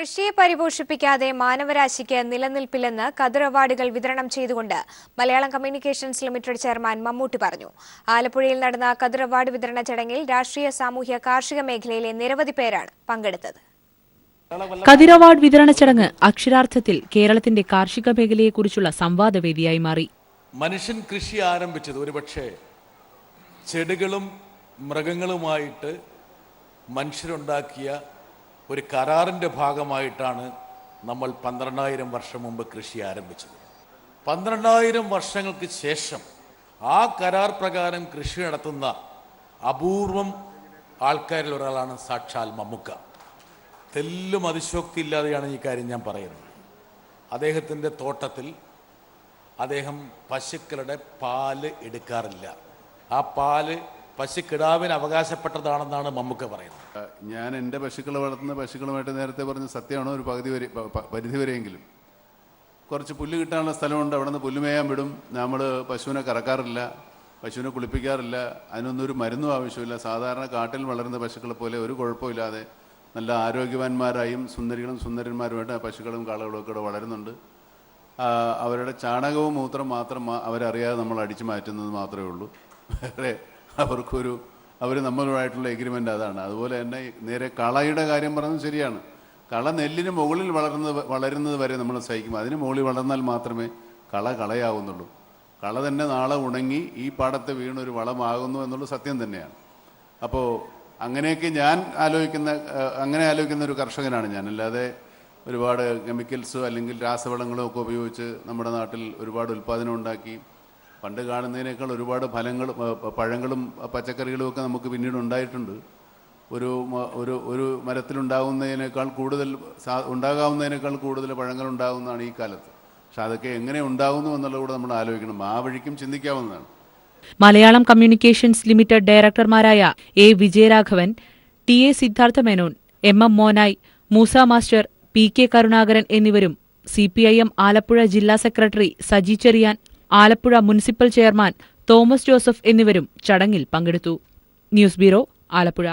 കൃഷിയെ പരിപോഷിപ്പിക്കാതെ മാനവരാശിക്ക് നിലനിൽപ്പില്ലെന്ന് ഖദർ അവാർഡുകൾ വിതരണം ചെയ്തുകൊണ്ട് Malayalam communications limited chairman Mammootty പറഞ്ഞു. ആലപ്പുഴയിൽ നടന്ന ഖദർ അവാർഡ് വിതരണ ചടങ്ങിൽ രാഷ്ട്രീയ, സാമൂഹ്യ, കാർഷിക മേഖലയിലെ നിരവധി പേരാണ് പങ്കെടുത്തത്. ഖദർ അവാർഡ് വിതരണ ചടങ്ങ് അക്ഷരാർത്ഥത്തിൽ കേരളത്തിന്റെ കാർഷിക മേഖലയെക്കുറിച്ചുള്ള സംവാദവേദിയായി മാറി. മനുഷ്യൻ കൃഷി ആരംഭിച്ചത് ഒരുപക്ഷെ ചെടികളും മൃഗങ്ങളുമായിട്ട് മനുഷ്യരുണ്ടാക്കിയ ഒരു കരാറിൻ്റെ ഭാഗമായിട്ടാണ് നമ്മൾ 12,000 വർഷം മുമ്പ് കൃഷി ആരംഭിച്ചത്. 12,000 വർഷങ്ങൾക്ക് ശേഷം ആ കരാർ പ്രകാരം കൃഷി നടത്തുന്ന അപൂർവം ആൾക്കാരിൽ ഒരാളാണ് സാക്ഷാൽ മമ്മൂക്ക. തെല്ലും അതിശോക്തി ഇല്ലാതെയാണ് ഈ കാര്യം ഞാൻ പറയുന്നത്. അദ്ദേഹത്തിൻ്റെ തോട്ടത്തിൽ അദ്ദേഹം പശുക്കളുടെ പാല് എടുക്കാറില്ല. ആ പാല് പശുക്കിടാവിന് അവകാശപ്പെട്ടതാണെന്നാണ് മമ്മൂക്ക പറയുന്നത്. ഞാൻ എൻ്റെ പശുക്കളെ വളർത്തുന്ന പശുക്കളുമായിട്ട് നേരത്തെ പറഞ്ഞ സത്യമാണോ ഒരു പരിധി വരെയെങ്കിലും. കുറച്ച് പുല്ല് കിട്ടാനുള്ള സ്ഥലമുണ്ട്, അവിടെ നിന്ന് പുല്ലുമേയാൻ വിടും. നമ്മൾ പശുവിനെ കറക്കാറില്ല, പശുവിനെ കുളിപ്പിക്കാറില്ല, അതിനൊന്നും ഒരു മരുന്നും ആവശ്യമില്ല. സാധാരണ കാട്ടിൽ വളരുന്ന പശുക്കളെ പോലെ ഒരു കുഴപ്പമില്ലാതെ നല്ല ആരോഗ്യവാന്മാരായും സുന്ദരികളും സുന്ദരന്മാരുമായിട്ട് പശുക്കളും കാളകളും ഒക്കെ ഇവിടെ വളരുന്നുണ്ട്. അവരുടെ ചാണകവും മൂത്രം മാത്രം അവരറിയാതെ നമ്മൾ അടിച്ചു മാറ്റുന്നത് മാത്രമേ ഉള്ളൂ. വേറെ അവർ നമ്മളുമായിട്ടുള്ള എഗ്രിമെൻ്റ് അതാണ്. അതുപോലെ തന്നെ നേരെ കളയുടെ കാര്യം പറഞ്ഞത് ശരിയാണ്. കള നെല്ലിന് മുകളിൽ വളരുന്നത് വരെ നമ്മൾ സഹിക്കും. അതിന് മുകളിൽ വളർന്നാൽ മാത്രമേ കളയാവുന്നുള്ളൂ. കള തന്നെ നാളെ ഉണങ്ങി ഈ പാടത്ത് വീണൊരു വളമാകുന്നു എന്നുള്ള സത്യം തന്നെയാണ്. അപ്പോൾ അങ്ങനെയൊക്കെ അങ്ങനെ ആലോചിക്കുന്ന ഒരു കർഷകനാണ് ഞാൻ. അല്ലാതെ ഒരുപാട് കെമിക്കൽസോ അല്ലെങ്കിൽ രാസവളങ്ങളോ ഒക്കെ ഉപയോഗിച്ച് നമ്മുടെ നാട്ടിൽ ഒരുപാട് ഉൽപ്പാദനം ഉണ്ടാക്കി പണ്ട് കാണുന്നതിനേക്കാൾ ഒരുപാട് പഴങ്ങളും പച്ചക്കറികളും ഒക്കെ നമുക്ക് പിന്നീട് ഉണ്ടായിട്ടുണ്ട്. ഒരു മരത്തിലുണ്ടാകുന്നതിനേക്കാൾ ഉണ്ടാകാവുന്നതിനേക്കാൾ കൂടുതൽ പഴങ്ങൾ ഉണ്ടാകുന്നതാണ് ഈ കാലത്ത്. പക്ഷെ അതൊക്കെ എങ്ങനെ ഉണ്ടാകുന്നു എന്നുള്ളത് കൂടെ നമ്മൾ ആലോചിക്കണം. ആ വഴിക്കും ചിന്തിക്കാവുന്നതാണ്. മലയാളം കമ്മ്യൂണിക്കേഷൻസ് ലിമിറ്റഡ് ഡയറക്ടർമാരായ A Vijayaraghavan, T A Siddhartha Menon, M Monayi, Moosa master, P K Karunakaran എന്നിവരും CPIM ആലപ്പുഴ ജില്ലാ secretary Saji Cherian, Alappuzha municipal chairman Thomas Joseph എന്നിവരും ചടങ്ങിൽ പങ്കെടുത്തു. News bureau, Alappuzha.